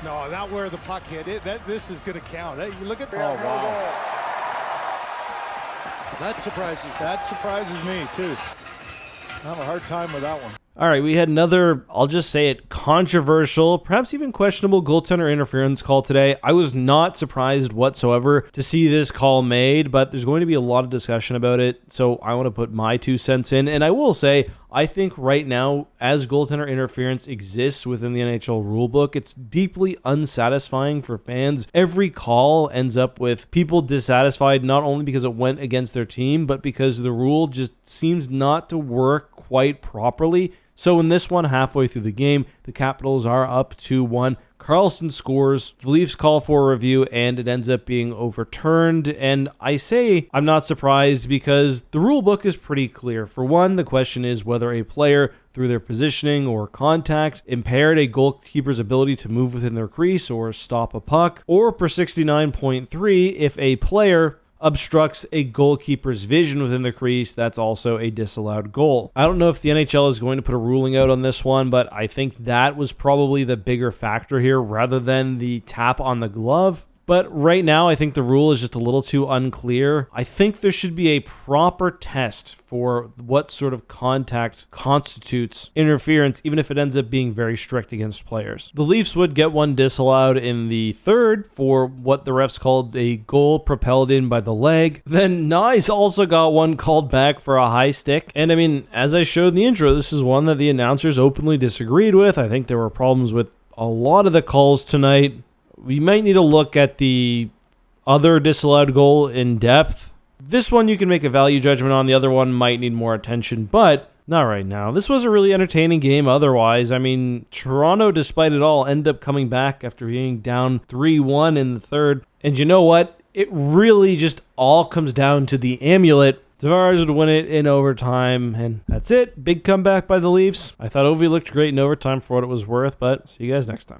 No, not where the puck hit it. This is going to count. Hey, you look at. Oh, wow. That surprises me, too. I have a hard time with that one. All right, we had another, I'll just say it, controversial, perhaps even questionable goaltender interference call today. I was not surprised whatsoever to see this call made, but there's going to be a lot of discussion about it, so I want to put my 2 cents in. And I will say, I think right now, as goaltender interference exists within the NHL rulebook, it's deeply unsatisfying for fans. Every call ends up with people dissatisfied, not only because it went against their team, but because the rule just seems not to work quite properly. So in this one, halfway through the game, the Capitals are up 2-1. Carlson scores, the Leafs call for a review, and it ends up being overturned. And I say I'm not surprised because the rule book is pretty clear. For one, the question is whether a player, through their positioning or contact, impaired a goalkeeper's ability to move within their crease or stop a puck, or per 69.3, if a player obstructs a goalkeeper's vision within the crease, that's also a disallowed goal. I don't know if the NHL is going to put a ruling out on this one, but I think that was probably the bigger factor here rather than the tap on the glove. But right now, I think the rule is just a little too unclear. I think there should be a proper test for what sort of contact constitutes interference, even if it ends up being very strict against players. The Leafs would get one disallowed in the third for what the refs called a goal propelled in by the leg. Then Nice also got one called back for a high stick. And I mean, as I showed in the intro, this is one that the announcers openly disagreed with. I think there were problems with a lot of the calls tonight. We might need to look at the other disallowed goal in depth. This one you can make a value judgment on. The other one might need more attention, but not right now. This was a really entertaining game otherwise. I mean, Toronto, despite it all, ended up coming back after being down 3-1 in the third. And you know what? It really just all comes down to the amulet. Tavares would win it in overtime, and that's it. Big comeback by the Leafs. I thought Ovi looked great in overtime for what it was worth, but see you guys next time.